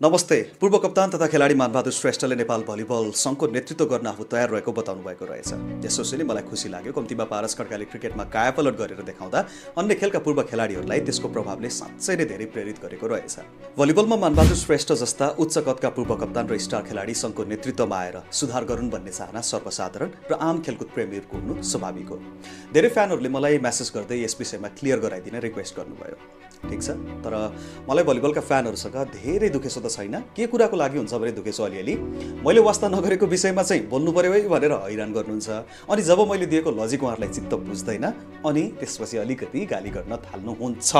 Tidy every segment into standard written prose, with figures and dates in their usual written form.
नमस्ते। पूर्व कप्तान तथा खेलाडी मानबहादुर श्रेष्ठले नेपाल भलिबल सङ्घको नेतृत्व गर्न आफू तयार रहेको बताउनु भएको रहेछ। यसो सुनि मलाई खुसी लाग्यो। कम्तीमा पारस खड्काले क्रिकेटमा कायापलट गरेर देखाउँदा अन्य खेलका पूर्व खेलाडीहरूलाई त्यसको प्रभावले साँच्चै नै धेरै प्रेरित गरेको रहेछ। भलिबलमा मानबहादुर श्रेष्ठ जस्ता उच्च कदका पूर्व कप्तान र स्टार खेलाडी सङ्घको नेतृत्वमा आएर सुधार गरून् भन्ने चाहना सर्वसाधारण र आम खेलकुद प्रेमीहरूको हुनु स्वाभाविक हो। धेरै फ्यानहरूले मलाई मेसेज गर्दै यस विषयमा क्लियर गराइदिन रिक्वेस्ट गर्नुभयो। ठिक छ, तर मलाई भलिबलका फ्यानहरूसँग धेरै दुखेसो त छैन। के कुराको लागि हुन्छ भने दुखेसो अलिअलि मैले वास्ता नगरेको विषयमा चाहिँ बोल्नु पर्यो है भनेर हैरान गर्नुहुन्छ। अनि जब मैले दिएको लजिक उहाँहरूलाई चित्त बुझ्दैन अनि त्यसपछि अलिकति गाली गर्न थाल्नुहुन्छ।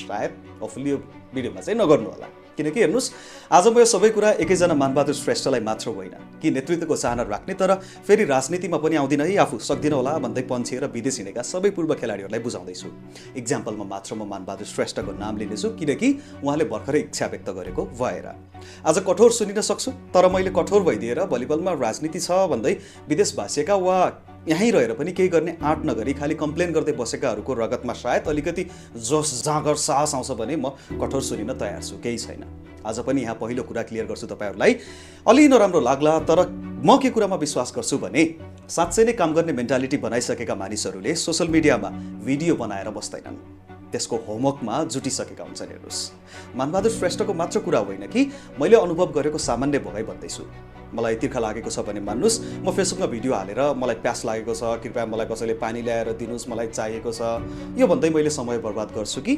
सायद अफुली यो भिडियोमा चाहिँ नगर्नु होला, किनकि हेर्नुहोस्, आज म यो सबै कुरा एकैजना मानबहादुर श्रेष्ठलाई मात्र होइन कि नेतृत्वको चाहना राख्ने तर फेरि राजनीतिमा पनि आउँदिन है आफू सक्दिन होला भन्दै पन्छिएर विदेश हिँडेका सबै पूर्व खेलाडीहरूलाई बुझाउँदैछु। इक्जाम्पलमा मात्र म मानबहादुर श्रेष्ठको नाम लिनेछु, किनकि उहाँले भर्खरै इच्छा व्यक्त गरेको भएर। आज कठोर सुनिन सक्छु, तर मैले कठोर भइदिएर भलिबलमा राजनीति छ भन्दै विदेश भाषिएका वा यहीँ रहेर पनि केही गर्ने आँट नगरी खालि कम्प्लेन गर्दै बसेकाहरूको रगतमा सायद अलिकति जोस जाँगर साहस आउँछ भने म कठोर सुनिन तयार छु, केही छैन। आज पनि यहाँ पहिलो कुरा क्लियर गर्छु तपाईँहरूलाई, अलि नराम्रो लाग्ला तर म के कुरामा विश्वास गर्छु भने साँच्चै नै काम गर्ने मेन्टालिटी बनाइसकेका मानिसहरूले सोसल मिडियामा भिडियो बनाएर बस्दैनन्, त्यसको होमवर्कमा जुटिसकेका हुन्छन्। हेर्नुहोस्, मानबहादुर श्रेष्ठको मात्र कुरा होइन कि मैले अनुभव गरेको सामान्य भोगाइ भन्दैछु। मलाई तिर्खा लागेको छ भने मान्नुहोस्, म फेसबुकमा भिडियो हालेर मलाई प्यास लागेको छ, कृपया मलाई कसैले पानी ल्याएर दिनुहोस्, मलाई चाहिएको छ, यो भन्दै मैले समय बर्बाद गर्छु कि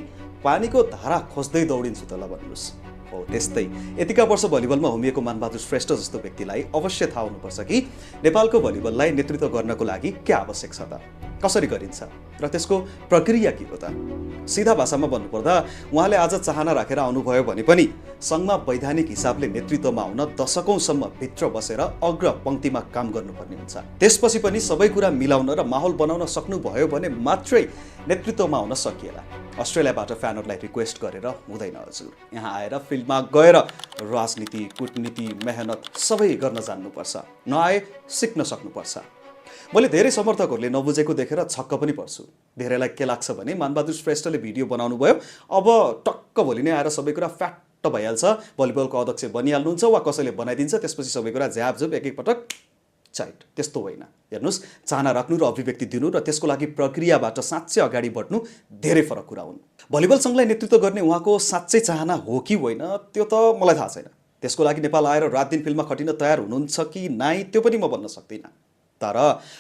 पानीको धारा खोज्दै दौडिन्छु त ल भन्नुहोस्। हो त्यस्तै यतिका वर्ष भलिबलमा होमिएको मानबहादुर श्रेष्ठ जस्तो व्यक्तिलाई अवश्य थाहा हुनुपर्छ कि नेपालको भलिबललाई नेतृत्व गर्नको लागि के आवश्यक छ त, कसरी गरिन्छ र त्यसको प्रक्रिया के हो त। सिधा भाषामा भन्नुपर्दा उहाँले आज चाहना राखेर आउनुभयो भने पनि सङ्घमा वैधानिक हिसाबले नेतृत्वमा आउन दशकौँसम्म भित्र बसेर अग्र पङ्क्तिमा काम गर्नुपर्ने हुन्छ। त्यसपछि पनि सबै कुरा मिलाउन र माहौल बनाउन सक्नुभयो भने मात्रै नेतृत्वमा आउन सकिएला। अस्ट्रेलियाबाट फ्यानहरूलाई रिक्वेस्ट गरेर हुँदैन हजुर, यहाँ आएर फिल्डमा गएर राजनीति, कुटनीति, मेहनत सबै गर्न जान्नुपर्छ, नआए सिक्न सक्नुपर्छ। मैले धेरै समर्थकहरूले नबुझेको देखेर छक्क पनि पर्छु। धेरैलाई के लाग्छ भने मानबहादुर श्रेष्ठले भिडियो बनाउनु भयो, अब टक्क भोलि नै आएर सबै कुरा फ्याट्ट भइहाल्छ, भलिबलको अध्यक्ष बनिहाल्नुहुन्छ वा कसैले बनाइदिन्छ, त्यसपछि सबै कुरा झ्यापझुप एकैपटक चाइट। त्यस्तो होइन। हेर्नुहोस्, चाहना राख्नु र अभिव्यक्ति दिनु र त्यसको लागि प्रक्रियाबाट साँच्चै अगाडि बढ्नु धेरै फरक कुरा हुन्। भलिबल सङ्घलाई नेतृत्व गर्ने उहाँको साँच्चै चाहना हो कि होइन त्यो त मलाई थाहा छैन। त्यसको लागि नेपाल आएर रात दिन फिल्डमा खटिन तयार हुनुहुन्छ कि नाइ त्यो पनि म भन्न सक्दिनँ। तर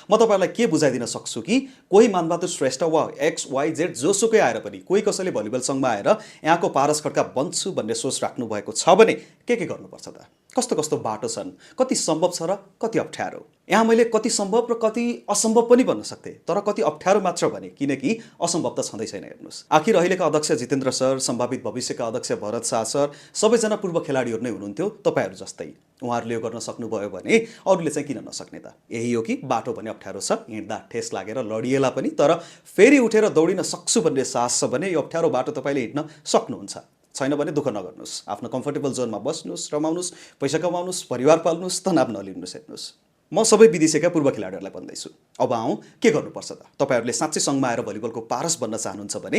म तपाईँहरूलाई के बुझाइदिन सक्छु कि कोही मानबहादुर श्रेष्ठ वा XYZ जोसुकै आएर पनि कोही कसैले भलिबल सङ्घमा आएर यहाँको पारस खड्का बन्छु भन्ने सोच राख्नु भएको छ भने के गर्नुपर्छ त, कस्तो कस्तो बाटो छन्, कति सम्भव छ र कति अप्ठ्यारो। यहाँ मैले कति सम्भव र कति असम्भव पनि भन्न सक्थेँ, तर कति अप्ठ्यारो मात्र भने, किनकि असम्भव त छँदै छैन। हेर्नुहोस्, आखिर अहिलेका अध्यक्ष जितेन्द्र सर, सम्भावित भविष्यका अध्यक्ष भरत शाह सर सबैजना पूर्व खेलाडीहरू नै हुनुहुन्थ्यो तपाईँहरू जस्तै। उहाँहरूले यो गर्न सक्नुभयो भने अरूले चाहिँ किन नसक्ने त। यही हो कि बाटो भने अप्ठ्यारो छ, हिँड्दा ठेस लागेर लडिएला पनि, तर फेरि उठेर दौडिन सक्छु भन्ने साहस छ भने यो अप्ठ्यारो बाटो तपाईँले हिँड्न सक्नुहुन्छ। छैन भने दुःख नगर्नुहोस्, आफ्नो कम्फर्टेबल जोनमा बस्नुहोस्, रमाउनुहोस्, पैसा कमाउनुहोस्, परिवार पाल्नुहोस्, तनाव नलिनुहोस्। हेर्नुहोस्, म सबै विदेशीका पूर्व खेलाडीहरूलाई भन्दैछु, अब आउँ के गर्नुपर्छ त। तपाईँहरूले साँच्चै सङ्घमा आएर भलिबलको पारस बन्न चाहनुहुन्छ भने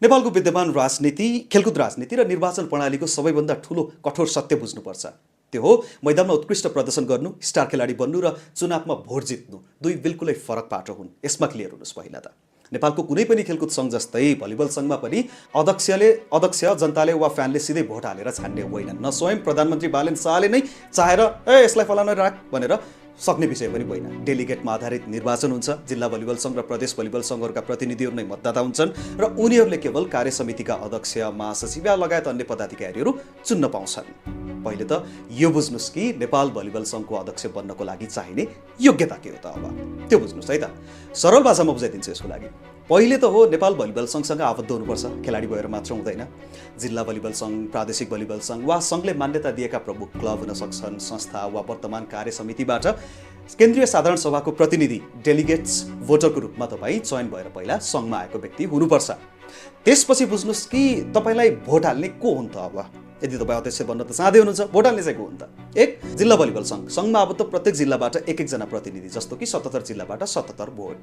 नेपालको विद्यमान राजनीति, खेलकुद राजनीति र निर्वाचन प्रणालीको सबैभन्दा ठुलो कठोर सत्य बुझ्नुपर्छ। त्यो हो मैदानमा उत्कृष्ट प्रदर्शन गर्नु, स्टार खेलाडी बन्नु र चुनावमा भोट जित्नु दुई बिल्कुलै फरक बाटो हुन्। यसमा क्लियर हुनुहोस्। पहिला त नेपालको कुनै पनि खेलकुद सङ्घ जस्तै भलिबल सङ्घमा पनि अध्यक्ष जनताले वा फ्यानले सिधै भोट हालेर छान्ने होइन। न स्वयं प्रधानमन्त्री बालेन शाहले नै चाहेर यसलाई फलाना राख भनेर सक्ने विषय पनि होइन। डेलिगेटमा आधारित निर्वाचन हुन्छ। जिल्ला भलिबल सङ्घ र प्रदेश भलिबल सङ्घहरूका प्रतिनिधिहरू नै मतदाता हुन्छन् र उनीहरूले केवल कार्य समितिका अध्यक्ष, महासचिव लगायत अन्य पदाधिकारीहरू चुन्न पाउँछन्। पहिले त यो बुझ्नुहोस् कि नेपाल भलिबल सङ्घको अध्यक्ष बन्नको लागि चाहिने योग्यता के हो त, अब त्यो बुझ्नुहोस् है त। सरल भाषामा बुझाइदिन्छु यसको लागि। पहिले त हो नेपाल भलिबल सङ्घसँग आबद्ध हुनुपर्छ, खेलाडी भएर मात्र हुँदैन। जिल्ला भलिबल सङ्घ, प्रादेशिक भलिबल सङ्घ वा सङ्घले मान्यता दिएका प्रमुख क्लब हुन सक्छन्, संस्था वा वर्तमान कार्य समितिबाट केन्द्रीय साधारण सभाको प्रतिनिधि, डेलिगेट्स, भोटरको रूपमा तपाईँ चयन भएर पहिला सङ्घमा आएको व्यक्ति हुनुपर्छ। त्यसपछि बुझ्नुहोस् कि तपाईँलाई भोट हाल्ने को हुन् त। अब यदि तपाईँ अध्यक्ष बन्न त चाहँदै हुनुहुन्छ भोट हाल्ने चाहिँ को हुन् त? एक, जिल्ला भलिबल सङ्घ। सङ्घमा आबद्ध प्रत्येक जिल्लाबाट एक एकजना प्रतिनिधि, जस्तो कि 77 जिल्लाबाट 77 भोट।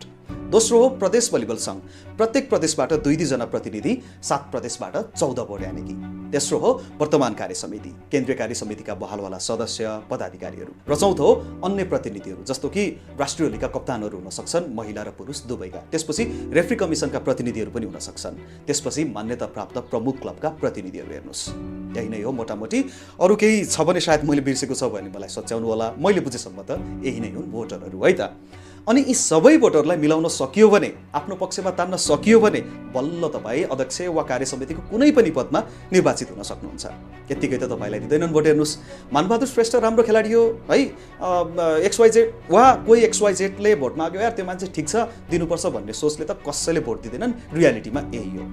दोस्रो हो प्रदेश भलिबल सङ्घ। प्रत्येक प्रदेशबाट 2-2 जना प्रतिनिधि, 7 प्रदेशबाट 14 भोट यानि कि। तेस्रो हो वर्तमान कार्य समिति, केन्द्रीय कार्य समितिका बहालवाला सदस्य, पदाधिकारीहरू। र चौथो हो अन्य प्रतिनिधिहरू, जस्तो कि राष्ट्रिय होलीका कप्तानहरू हुन सक्छन्, महिला र पुरुष दुवैका। त्यसपछि रेफ्री कमिसनका प्रतिनिधिहरू पनि हुन सक्छन्। त्यसपछि मान्यता प्राप्त प्रमुख क्लबका प्रतिनिधिहरू। हेर्नुहोस्, यही नै हो मोटामोटी। अरू केही छ भने सायद मैले बिर्सेको छ भने मलाई सच्याउनु होला। मैले बुझेसम्म त यही नै हुन् भोटरहरू, है त। अनि यी सबै भोटरलाई मिलाउन सकियो भने, आफ्नो पक्षमा तान्न सकियो भने बल्ल तपाईँ अध्यक्ष वा कार्य समितिको कुनै पनि पदमा निर्वाचित हुन सक्नुहुन्छ। यत्तिकै त तपाईँलाई दिँदैनन् भोट। हेर्नुहोस्, मानबहादुर श्रेष्ठ राम्रो खेलाडी हो है, XYZ वा कोही XYZ ले भोट माग्यो, यार त्यो मान्छे ठिक छ दिनुपर्छ भन्ने सोचले त कसैले भोट दिँदैनन्। रियालिटीमा यही हो।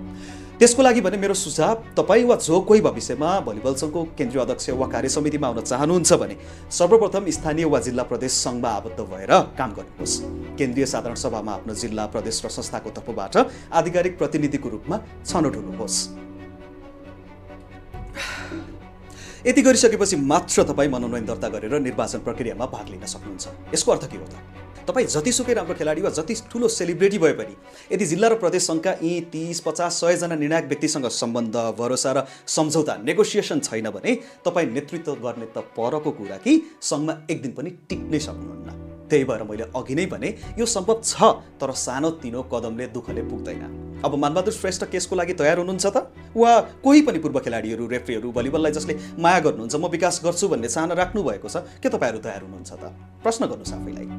त्यसको लागि भने मेरो सुझाव, तपाईँ वा जो कोही भविष्यमा भलिबल सङ्घको केन्द्रीय अध्यक्ष वा कार्य समितिमा आउन चाहनुहुन्छ भने सर्वप्रथम स्थानीय वा जिल्ला प्रदेश सङ्घमा आबद्ध भएर काम गर्नुहोस्। केन्द्रीय साधारण सभामा आफ्नो जिल्ला, प्रदेश र संस्थाको तर्फबाट आधिकारिक प्रतिनिधिको रूपमा छनौट हुनुहोस्। यति गरिसकेपछि मात्र तपाईँ मनोनयन दर्ता गरेर निर्वाचन प्रक्रियामा भाग लिन सक्नुहुन्छ। यसको अर्थ के हो त? तपाईँ जतिसुकै राम्रो खेलाडी वा जति ठुलो सेलिब्रिटी भए पनि यदि जिल्ला र प्रदेश सङ्घका यी 30, 50, 100 जना निर्णायक व्यक्तिसँग सम्बन्ध, भरोसा र सम्झौता, नेगोसिएसन छैन भने तपाईँ नेतृत्व गर्ने त परको कुरा कि सङ्घमा एक दिन पनि टिक्नै सक्नुहुन्न। त्यही भएर मैले अघि नै भने यो सम्भव छ, तर सानो तिनो कदमले दुःखले पुग्दैन। अब मानबहादुर श्रेष्ठ केसको लागि तयार हुनुहुन्छ त? वा कोही पनि पूर्व खेलाडीहरू, रेफ्रीहरू, भलिबललाई जसले माया गर्नुहुन्छ, म विकास गर्छु भन्ने चाहना राख्नु भएको छ, के तपाईँहरू तयार हुनुहुन्छ त? प्रश्न गर्नुहोस् आफैलाई।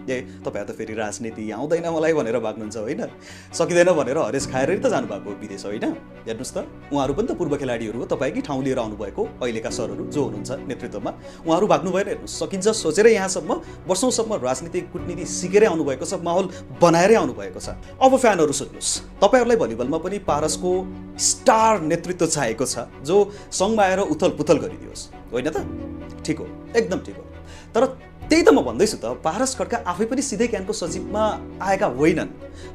तपाईँहरू त फेरि राजनीति आउँदैन मलाई भनेर भाग्नुहुन्छ होइन? सकिँदैन भनेर हरेस खाएर त जानुभएको विदेश होइन? हेर्नुहोस् त, उहाँहरू पनि त पूर्व खेलाडीहरू हो। तपाईँकै ठाउँ लिएर आउनुभएको अहिलेका सरहरू जो हुनुहुन्छ नेतृत्वमा, उहाँहरू भाग्नु भएन। हेर्नुहोस्, सकिन्छ सोचेर यहाँसम्म वर्षौँसम्म राजनीतिक कुटनीति सिकेरै आउनुभएको छ, माहौल बनाएरै आउनुभएको छ। अब फ्यानहरू सुन्नुहोस्, तपाईँहरूलाई भलिबलमा पनि पारसको स्टार नेतृत्व चाहिएको छ जो सङ्घमा आएर उथल पुथल गरिदियोस्, होइन त? ठिक हो, एकदम ठिक हो। तर त्यही त म भन्दैछु त, पारस खड्का आफै पनि सिधै क्यानको सचिवमा आएका होइनन्।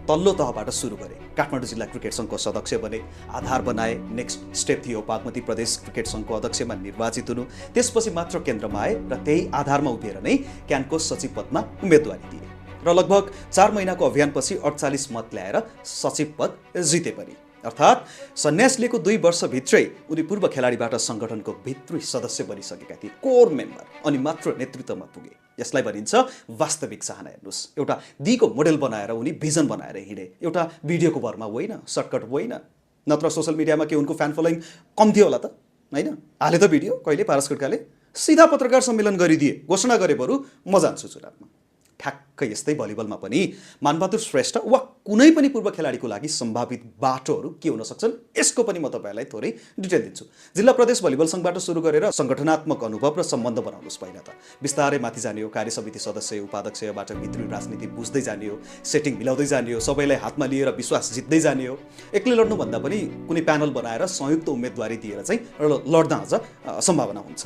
तल्लो तहबाट सुरु गरे, काठमाडौँ जिल्ला क्रिकेट सङ्घको सदस्य बने, आधार बनाए। नेक्स्ट स्टेप थियो बागमती प्रदेश क्रिकेट सङ्घको अध्यक्षमा निर्वाचित हुनु। त्यसपछि मात्र केन्द्रमा आए र त्यही आधारमा उभिएर नै क्यानको सचिव पदमा उम्मेदवारी दिए र लगभग 4 महिनाको अभियानपछि 48 मत ल्याएर सचिव पद जिते पनि। अर्थात् सन्यास लिएको 2 वर्षभित्रै उनी पूर्व खेलाडीबाट सङ्गठनको भित्री सदस्य बनिसकेका थिए, कोर मेम्बर, अनि मात्र नेतृत्वमा पुगे। यसलाई भनिन्छ वास्तविक चाहना। हेर्नुहोस्, एउटा दिगो मोडेल बनाएर उनी भिजन बनाएर हिँडे, एउटा भिडियोको भरमा होइन, सर्टकट होइन। नत्र सोसियल मिडियामा के उनको फ्यान फलोइङ कम थियो होला त? होइन, हाले त भिडियो कहिले पारस खड्काले सिधा पत्रकार सम्मेलन गरिदिए, घोषणा गरे बरु म जान्छु चुनावमा। ठ्याक्कै यस्तै भलिबलमा पनि मानबहादुर श्रेष्ठ वा कुनै पनि पूर्व खेलाडीको लागि सम्भावित बाटोहरू के हुन सक्छन्, यसको पनि म तपाईँलाई थोरै डिटेल दिन्छु। जिल्ला प्रदेश भलिबल सङ्घबाट सुरु गरेर सङ्गठनात्मक अनुभव र सम्बन्ध बनाउनुहोस्। पहिला त बिस्तारै माथि जाने हो, कार्य समिति सदस्य, उपाध्यक्षबाट भित्री राजनीति बुझ्दै जाने हो, सेटिङ मिलाउँदै जाने हो, सबैलाई हातमा लिएर विश्वास जित्दै जाने हो। एक्लै लड्नुभन्दा पनि कुनै प्यानल बनाएर संयुक्त उम्मेदवारी दिएर चाहिँ लड्दा अझ सम्भावना हुन्छ।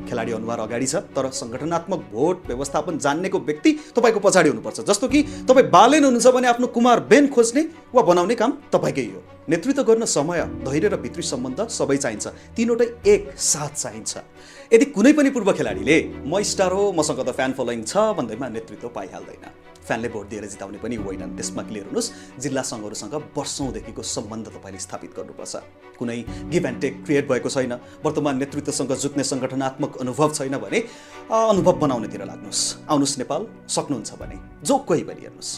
खेलाडी अनुहार अगाडि छ, तर सङ्गठनात्मक भोट व्यवस्थापन जान्नेको व्यक्ति तपाईँको पछाडि हुनुपर्छ। जस्तो कि तपाईँ बालेन हुनुहुन्छ भने आफ्नो कुमार बेन खोज्ने वा बनाउने काम तपाईँकै हो। नेतृत्व गर्न समय, धैर्य र भित्री सम्बन्ध सबै चाहिन्छ, तीनवटै एक साथ चाहिन्छ। यदि कुनै पनि पूर्व खेलाडीले म स्टार हो, मसँग त फ्यान फलोइङ छ भन्दैमा नेतृत्व पाइहाल्दैन। फ्यानले भोट दिएर जिताउने पनि होइनन्। त्यसमा क्लियर हुनुहोस्, जिल्ला सङ्घहरूसँग वर्षौँदेखिको सम्बन्ध तपाईँले स्थापित गर्नुपर्छ। कुनै गिभ एन्ड टेक क्रिएट भएको छैन, वर्तमान नेतृत्वसँग जुट्ने सङ्गठनात्मक अनुभव छैन भने अनुभव बनाउनेतिर लाग्नुहोस्। आउनुहोस् नेपाल, सक्नुहुन्छ भने जो कोही पनि। हेर्नुहोस्,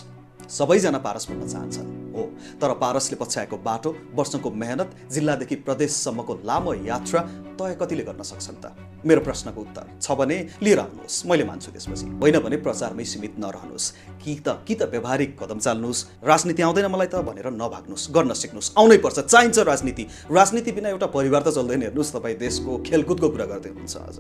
सबैजना पारस बन्न चाहन्छन् हो, तर पारसले पछ्याएको बाटो, वर्षको मेहनत, जिल्लादेखि प्रदेशसम्मको लामो यात्रा तय कतिले गर्न सक्छन् त? मेरो प्रश्नको उत्तर छ भने लिएर आउनुहोस्, मैले मान्छु। त्यसपछि होइन भने प्रचारमै सीमित नरहनुहोस्, कि त व्यवहारिक कदम चाल्नुहोस्। राजनीति आउँदैन मलाई त भनेर नभाग्नुहोस्, गर्न सिक्नुहोस्। आउनै पर्छ, चाहिन्छ राजनीति। राजनीति बिना एउटा परिवार त चल्दैन। हेर्नुहोस्, तपाईँ देशको खेलकुदको कुरा गर्दै हुनुहुन्छ अझ।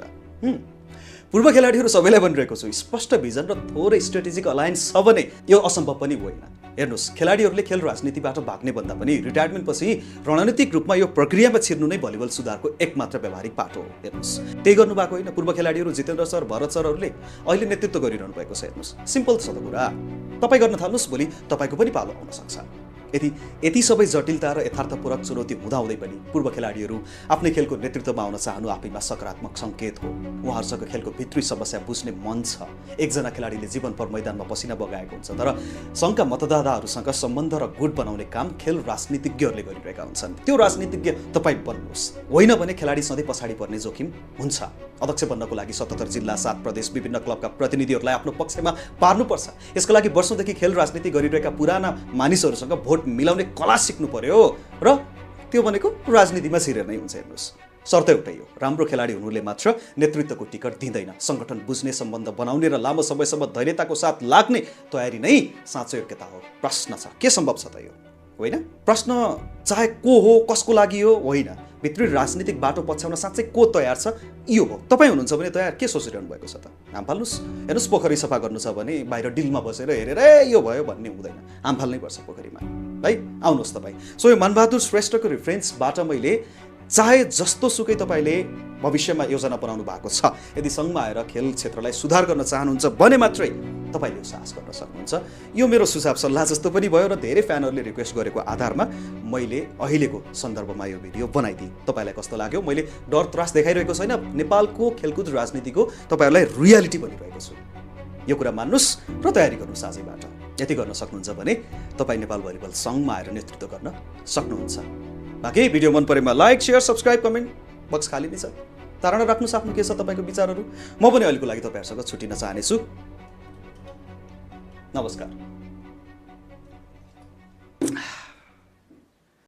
पूर्व खेलाडीहरू सबैलाई भनिरहेको छु, स्पष्ट भिजन र थोरै स्ट्रेटेजिक अलायन्स छ भने यो असम्भव पनि होइन। हेर्नुहोस्, खेलाडीहरूले खेल राजनीतिबाट भाग्ने भन्दा पनि रिटायरमेन्टपछि रणनीतिक रूपमा यो प्रक्रियामा छिर्नु नै भलिबल सुधारको एकमात्र व्यवहारिक बाटो हो। हेर्नुहोस्, त्यही गर्नुभएको होइन पूर्व खेलाडीहरू जितेन्द्र सर, भरत सरहरूले अहिले नेतृत्व गरिरहनु भएको छ। हेर्नुहोस्, सिम्पल छ त कुरा। तपाईँ गर्न थाल्नुहोस्, भोलि तपाईँको पनि पालो आउन सक्छ। यति सबै जटिलता र यथार्थपूर्वक चुनौती हुँदाहुँदै पनि पूर्व खेलाडीहरू आफ्नै खेलको नेतृत्वमा आउन चाहनु आफैमा सकारात्मक सङ्केत हो। उहाँहरूसँग खेलको भित्री समस्या बुझ्ने मन छ। एकजना खेलाडीले जीवनभर मैदानमा पसिना बगाएको हुन्छ, तर सङ्घका मतदाताहरूसँग सम्बन्ध र गुट बनाउने काम खेल राजनीतिज्ञहरूले गरिरहेका हुन्छन्। त्यो राजनीतिज्ञ तपाईँ बन्नुहोस्, होइन भने खेलाडी सधैँ पछाडि पर्ने जोखिम हुन्छ। अध्यक्ष बन्नको लागि 77 जिल्ला 7 प्रदेश विभिन्न क्लबका प्रतिनिधिहरूलाई आफ्नो पक्षमा पार्नुपर्छ। यसको लागि वर्षौंदेखि खेल राजनीति गरिरहेका पुराना मानिसहरूसँग भोट मिलाउने कला सिक्नु पर्यो र त्यो भनेको राजनीतिमा छिरेर नै हुन्छ। हेर्नुहोस्, शर्त एउटै हो, राम्रो खेलाडी हुनुले मात्र नेतृत्वको टिकट दिँदैन। सङ्गठन बुझ्ने, सम्बन्ध बनाउने र लामो समयसम्म धैर्यताको साथ लाग्ने तयारी नै साँचो योग्यता हो। प्रश्न छ, के सम्भव छ त यो? होइन, प्रश्न चाहे को हो, कसको लागि हो, होइन, भित्री राजनीतिक बाटो पछ्याउन साँच्चै को तयार छ यो हो। तपाईँ हुनुहुन्छ भने तयार, के सोचिरहनु भएको छ त? हाम फाल्नुहोस्। हेर्नुहोस्, पोखरी सफा गर्नु छ भने बाहिर डिलमा बसेर हेरेर यो भयो भन्ने हुँदैन, हाम फाल्नै पर्छ पोखरीमा है। आउनुहोस् तपाईँ। सो यो मानबहादुर श्रेष्ठको रेफरेन्सबाट मैले चाहे जस्तो सुकै तपाईँले भविष्यमा योजना बनाउनु भएको छ, यदि सङ्घमा आएर खेल क्षेत्रलाई सुधार गर्न चाहनुहुन्छ भने मात्रै तपाईँले यो साहस गर्न सक्नुहुन्छ। यो मेरो सुझाव सल्लाह जस्तो पनि भयो र धेरै फ्यानहरूले रिक्वेस्ट गरेको आधारमा मैले अहिलेको सन्दर्भमा यो भिडियो बनाइदिएँ। तपाईँलाई कस्तो लाग्यो? मैले डर त्रास देखाइरहेको छैन, नेपालको खेलकुद राजनीतिको तपाईँहरूलाई रियालिटी बनिरहेको छु। यो कुरा मान्नुहोस् र तयारी गर्नुहोस् आजैबाट। यति गर्न सक्नुहुन्छ भने तपाईँ नेपाल भलिबल सङ्घमा आएर नेतृत्व गर्न सक्नुहुन्छ। बाँकी भिडियो मन परेमा like, share, subscribe, comment box खाली नै छ। धारणा राख्नुहोस् आफ्नो के छ तपाईँको विचारहरू। म पनि अहिलेको लागि तपाईँहरूसँग छुट्टिन चाहनेछु। नमस्कार।